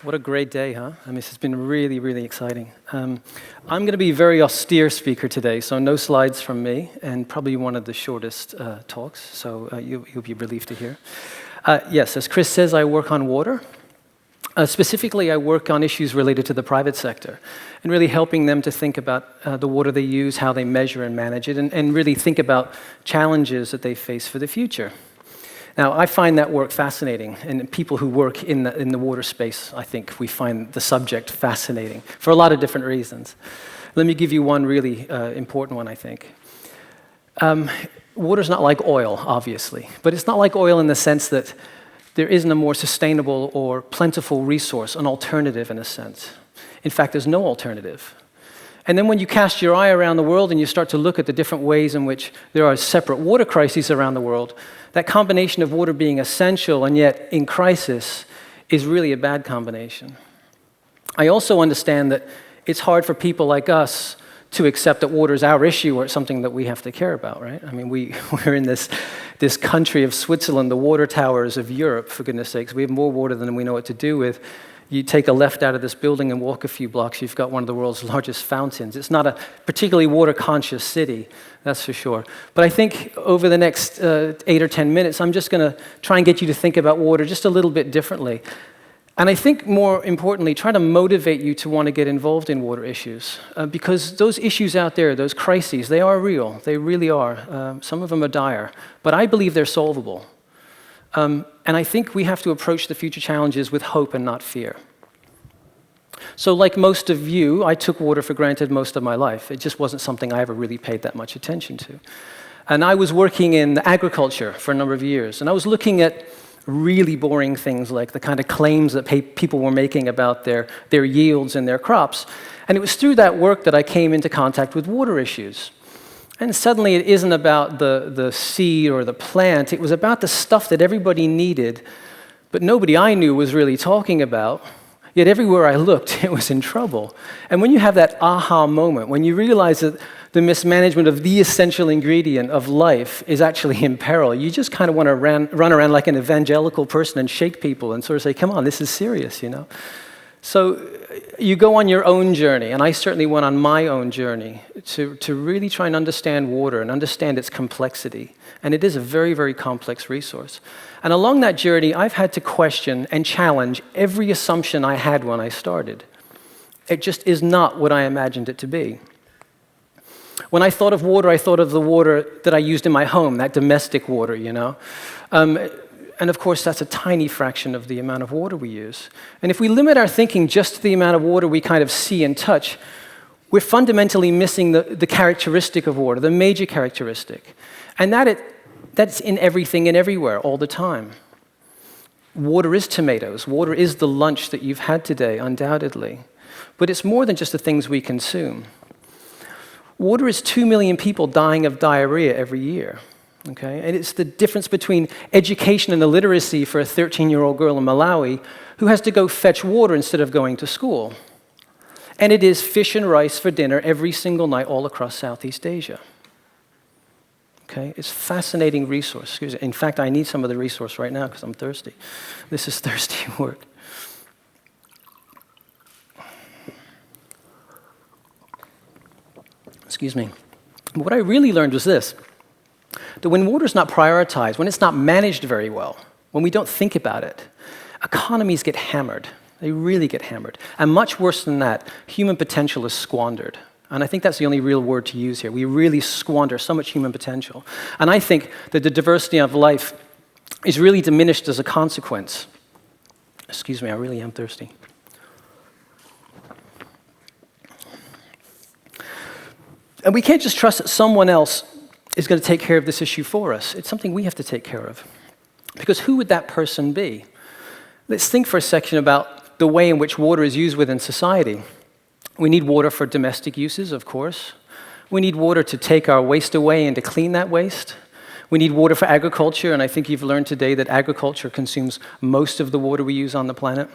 What a great day, huh? I mean, this has been really, really exciting. I'm going to be a very austere speaker today, so no slides from me, and probably one of the shortest talks, so you'll be relieved to hear. Yes, as Chris says, I work on water. Specifically, I work on issues related to the private sector, and really helping them to think about the water they use, how they measure and manage it, and really think about challenges that they face for the future. Now, I find that work fascinating, and people who work in the water space, I think we find the subject fascinating for a lot of different reasons. Let me give you one really important one, I think. Water's not like oil, obviously, but it's not like oil in the sense that there isn't a more sustainable or plentiful resource, an alternative in a sense. In fact, there's no alternative. And then when you cast your eye around the world and you start to look at the different ways in which there are separate water crises around the world, that combination of water being essential and yet in crisis is really a bad combination. I also understand that it's hard for people like us to accept that water is our issue or it's something that we have to care about, right? I mean, we're in this country of Switzerland, the water towers of Europe, for goodness sakes. We have more water than we know what to do with. You take a left out of this building and walk a few blocks, you've got one of the world's largest fountains. It's not a particularly water-conscious city, that's for sure. But I think over the next 8 or 10 minutes, I'm just going to try and get you to think about water just a little bit differently. And I think more importantly, try to motivate you to want to get involved in water issues. Because those issues out there, those crises, they are real. They really are. Some of them are dire. But I believe they're solvable. And I think we have to approach the future challenges with hope and not fear. So like most of you, I took water for granted most of my life. It just wasn't something I ever really paid that much attention to. And I was working in agriculture for a number of years, and I was looking at really boring things like the kind of claims that people were making about their yields and their crops. And it was through that work that I came into contact with water issues. And suddenly it isn't about the seed or the plant, it was about the stuff that everybody needed, but nobody I knew was really talking about. Yet everywhere I looked, it was in trouble. And when you have that aha moment, when you realize that the mismanagement of the essential ingredient of life is actually in peril, you just kind of want to run around like an evangelical person and shake people and sort of say, come on, this is serious, you know? So you go on your own journey, and I certainly went on my own journey to really try and understand water and understand its complexity. And it is a very, very complex resource. And along that journey, I've had to question and challenge every assumption I had when I started. It just is not what I imagined it to be. When I thought of water, I thought of the water that I used in my home, that domestic water, you know. And of course, that's a tiny fraction of the amount of water we use. And if we limit our thinking just to the amount of water we kind of see and touch, we're fundamentally missing the characteristic of water, the major characteristic. And that's in everything and everywhere all the time. Water is tomatoes. Water is the lunch that you've had today, undoubtedly. But it's more than just the things we consume. Water is 2 million people dying of diarrhea every year. Okay? And it's the difference between education and illiteracy for a 13-year-old girl in Malawi who has to go fetch water instead of going to school. And it is fish and rice for dinner every single night all across Southeast Asia. Okay? It's a fascinating resource. Excuse me. In fact, I need some of the resource right now because I'm thirsty. This is thirsty work. Excuse me. What I really learned was this. That when water's not prioritized, when it's not managed very well, when we don't think about it, economies get hammered. They really get hammered. And much worse than that, human potential is squandered. And I think that's the only real word to use here. We really squander so much human potential. And I think that the diversity of life is really diminished as a consequence. Excuse me, I really am thirsty. And we can't just trust that someone else is going to take care of this issue for us. It's something we have to take care of. Because who would that person be? Let's think for a second about the way in which water is used within society. We need water for domestic uses, of course. We need water to take our waste away and to clean that waste. We need water for agriculture, and I think you've learned today that agriculture consumes most of the water we use on the planet.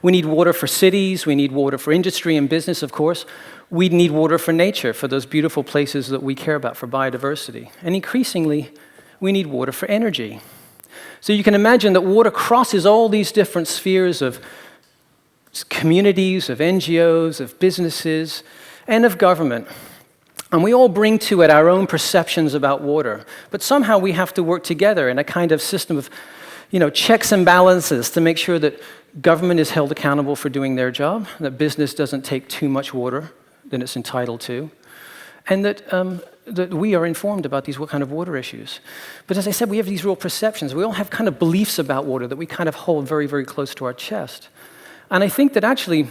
We need water for cities, we need water for industry and business, of course. We need water for nature, for those beautiful places that we care about, for biodiversity. And increasingly, we need water for energy. So you can imagine that water crosses all these different spheres of communities, of NGOs, of businesses, and of government. And we all bring to it our own perceptions about water. But somehow we have to work together in a kind of system of checks and balances to make sure that government is held accountable for doing their job, that business doesn't take too much water than it's entitled to, and that we are informed about these kind of water issues. But as I said, we have these real perceptions. We all have kind of beliefs about water that we kind of hold very, very close to our chest. And I think that actually,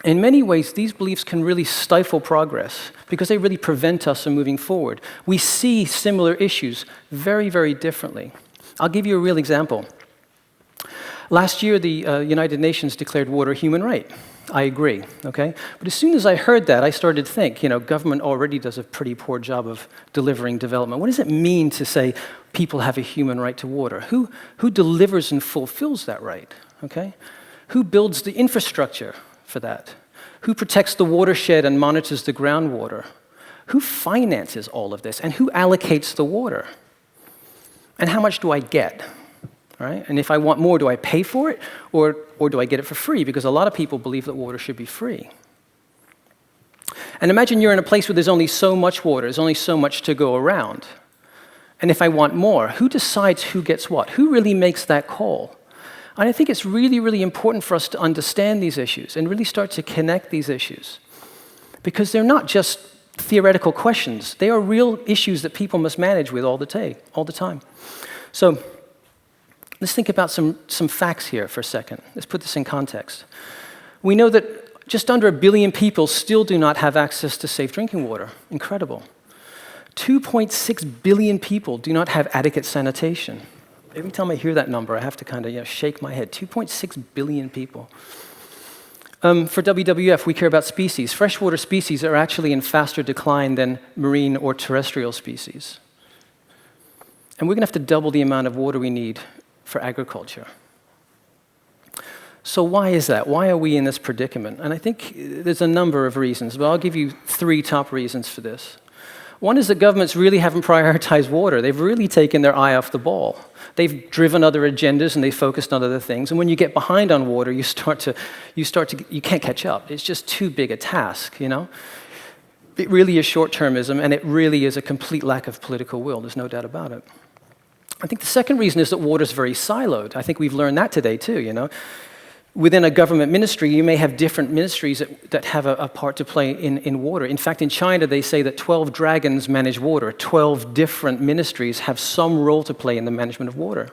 in many ways, these beliefs can really stifle progress because they really prevent us from moving forward. We see similar issues very, very differently. I'll give you a real example. Last year, the United Nations declared water a human right. I agree, okay? But as soon as I heard that, I started to think, government already does a pretty poor job of delivering development. What does it mean to say people have a human right to water? Who delivers and fulfills that right, okay? Who builds the infrastructure for that? Who protects the watershed and monitors the groundwater? Who finances all of this? And who allocates the water? And how much do I get? Right? And if I want more, do I pay for it, or do I get it for free? Because a lot of people believe that water should be free. And imagine you're in a place where there's only so much water, there's only so much to go around. And if I want more, who decides who gets what? Who really makes that call? And I think it's really, really important for us to understand these issues and really start to connect these issues. Because they're not just theoretical questions. They are real issues that people must manage with all the time. So let's think about some facts here for a second. Let's put this in context. We know that just under 1 billion people still do not have access to safe drinking water. Incredible. 2.6 billion people do not have adequate sanitation. Every time I hear that number, I have to kind of shake my head. 2.6 billion people. For WWF, we care about species. Freshwater species are actually in faster decline than marine or terrestrial species. And we're going to have to double the amount of water we need for agriculture. So why is that? Why are we in this predicament? And I think there's a number of reasons, but I'll give you 3 top reasons for this. One is that governments really haven't prioritized water. They've really taken their eye off the ball. They've driven other agendas and they've focused on other things. And when you get behind on water, you can't catch up. It's just too big a task, It really is short-termism, and it really is a complete lack of political will. There's no doubt about it. I think the second reason is that water is very siloed. I think we've learned that today too, Within a government ministry, you may have different ministries that have a part to play in water. In fact, in China, they say that 12 dragons manage water. 12 different ministries have some role to play in the management of water.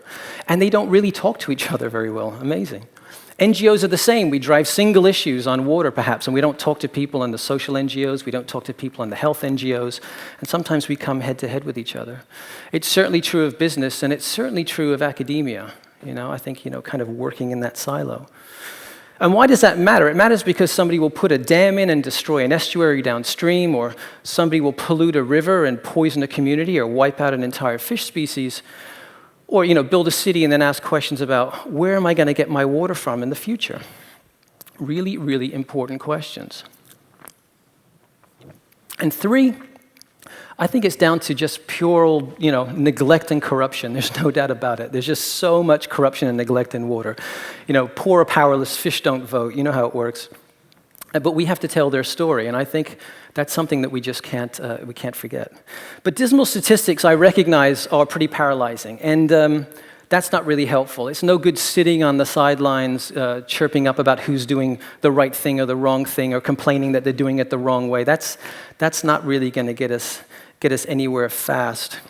And they don't really talk to each other very well. Amazing. NGOs are the same. We drive single issues on water, perhaps, and we don't talk to people in the social NGOs. We don't talk to people in the health NGOs. And sometimes we come head-to-head with each other. It's certainly true of business, and it's certainly true of academia. I think, kind of working in that silo. And why does that matter? It matters because somebody will put a dam in and destroy an estuary downstream, or somebody will pollute a river and poison a community, or wipe out an entire fish species, or build a city and then ask questions about where am I going to get my water from in the future? Really, really important questions. And 3, I think it's down to just pure old, neglect and corruption. There's no doubt about it. There's just so much corruption and neglect in water. Poor or powerless, fish don't vote. You know how it works. But we have to tell their story, and I think that's something that we just can't forget. But dismal statistics, I recognize, are pretty paralyzing, and that's not really helpful. It's no good sitting on the sidelines, chirping up about who's doing the right thing or the wrong thing, or complaining that they're doing it the wrong way. That's not really going to get us anywhere fast.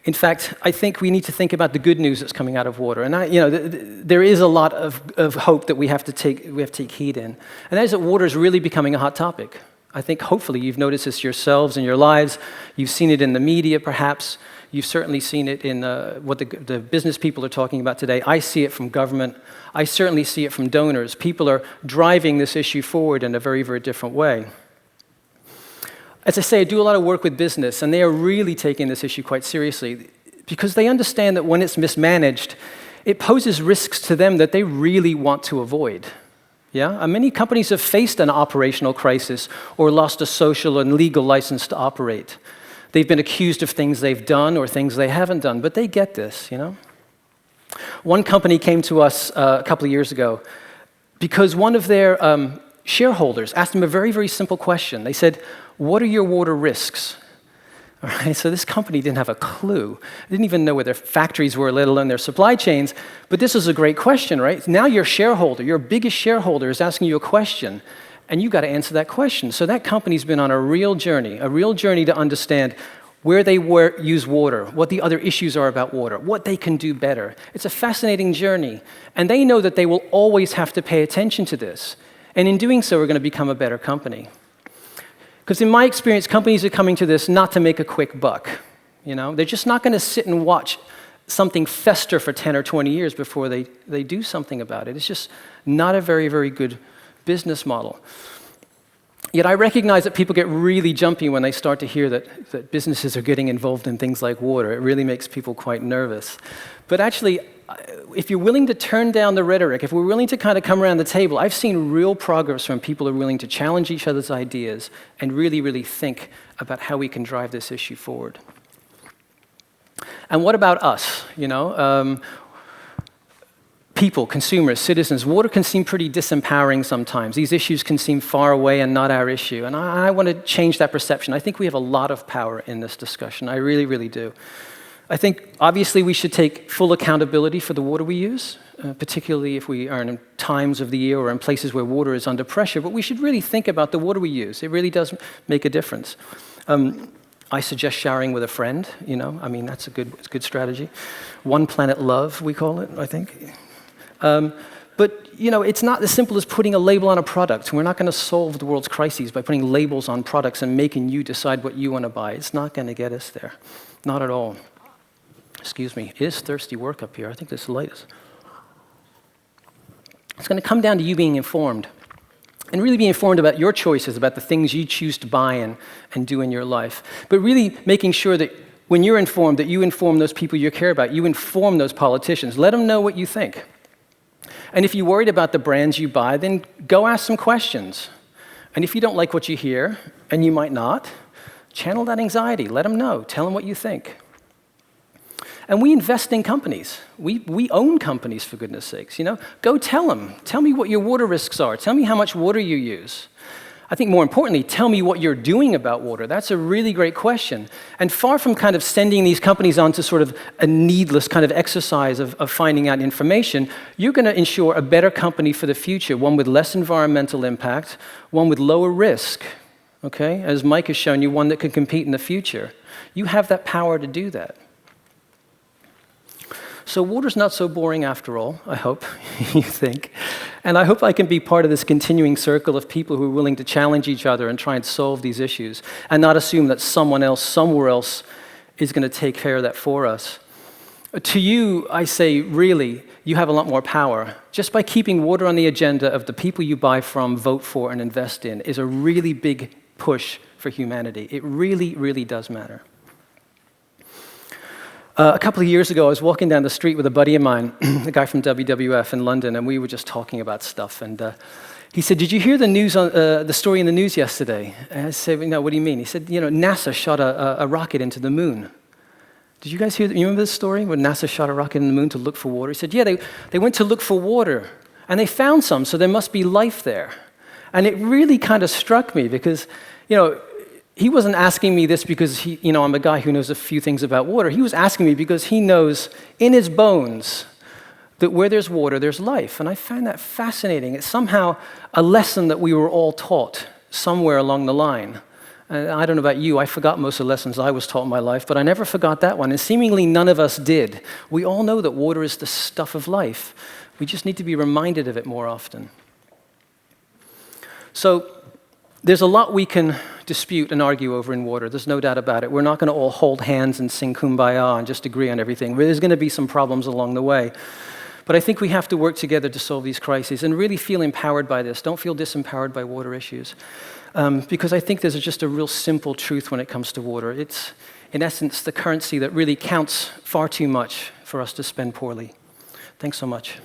In fact, I think we need to think about the good news that's coming out of water. And there is a lot of hope that we have to take heed in. And that is that water is really becoming a hot topic. I think hopefully you've noticed this yourselves in your lives. You've seen it in the media, perhaps. You've certainly seen it in what the business people are talking about today. I see it from government. I certainly see it from donors. People are driving this issue forward in a very, very different way. As I say, I do a lot of work with business, and they are really taking this issue quite seriously because they understand that when it's mismanaged, it poses risks to them that they really want to avoid. Yeah? And many companies have faced an operational crisis or lost a social and legal license to operate. They've been accused of things they've done or things they haven't done, but they get this, One company came to us a couple of years ago, because one of their shareholders asked them a very, very simple question. They said, "What are your water risks?" All right, so this company didn't have a clue. They didn't even know where their factories were, let alone their supply chains. But this was a great question, right? Now your shareholder, your biggest shareholder, is asking you a question, and you've got to answer that question. So that company's been on a real journey to understand where they use water, what the other issues are about water, what they can do better. It's a fascinating journey. And they know that they will always have to pay attention to this. And in doing so, we're going to become a better company. Because in my experience, companies are coming to this not to make a quick buck. They're just not going to sit and watch something fester for 10 or 20 years before they do something about it. It's just not a very, very good business model. Yet I recognize that people get really jumpy when they start to hear that businesses are getting involved in things like water. It really makes people quite nervous. But actually, if you're willing to turn down the rhetoric, if we're willing to kind of come around the table, I've seen real progress when people are willing to challenge each other's ideas and really, really think about how we can drive this issue forward. And what about us? People, consumers, citizens, water can seem pretty disempowering sometimes. These issues can seem far away and not our issue. And I want to change that perception. I think we have a lot of power in this discussion. I really, really do. I think, obviously, we should take full accountability for the water we use, particularly if we are in times of the year or in places where water is under pressure. But we should really think about the water we use. It really does make a difference. I suggest showering with a friend. That's a good strategy. One planet love, we call it, I think. But it's not as simple as putting a label on a product. We're not going to solve the world's crises by putting labels on products and making you decide what you want to buy. It's not going to get us there. Not at all. Excuse me. It is thirsty work up here. I think this light is... It's going to come down to you being informed. And really be informed about your choices, about the things you choose to buy and do in your life. But really making sure that when you're informed, that you inform those people you care about. You inform those politicians. Let them know what you think. And if you're worried about the brands you buy, then go ask some questions. And if you don't like what you hear, and you might not, channel that anxiety. Let them know. Tell them what you think. And we invest in companies. We own companies, for goodness sakes. Go tell them. Tell me what your water risks are. Tell me how much water you use. I think more importantly, tell me what you're doing about water. That's a really great question. And far from kind of sending these companies onto sort of a needless kind of exercise of finding out information, you're going to ensure a better company for the future, one with less environmental impact, one with lower risk, okay? As Mike has shown you, one that can compete in the future. You have that power to do that. So water's not so boring after all, I hope, you think. And I hope I can be part of this continuing circle of people who are willing to challenge each other and try and solve these issues, and not assume that someone else, somewhere else, is going to take care of that for us. To you, I say, really, you have a lot more power. Just by keeping water on the agenda of the people you buy from, vote for, and invest in is a really big push for humanity. It really, really does matter. A couple of years ago, I was walking down the street with a buddy of mine, a guy from WWF in London, and we were just talking about stuff. And he said, "Did you hear the news on the story in the news yesterday?" And I said, "No, what do you mean?" He said, NASA shot a rocket into the moon. Did you guys hear that? You remember this story where NASA shot a rocket in the moon to look for water? He said, "Yeah, they went to look for water, and they found some, so there must be life there." And it really kind of struck me because, he wasn't asking me this because I'm a guy who knows a few things about water. He was asking me because he knows in his bones that where there's water, there's life. And I found that fascinating. It's somehow a lesson that we were all taught somewhere along the line. And I don't know about you, I forgot most of the lessons I was taught in my life, but I never forgot that one. And seemingly none of us did. We all know that water is the stuff of life. We just need to be reminded of it more often. So there's a lot we can dispute and argue over in water. There's no doubt about it. We're not going to all hold hands and sing Kumbaya and just agree on everything. There's going to be some problems along the way. But I think we have to work together to solve these crises and really feel empowered by this. Don't feel disempowered by water issues. Because I think there's just a real simple truth when it comes to water. It's, in essence, the currency that really counts far too much for us to spend poorly. Thanks so much.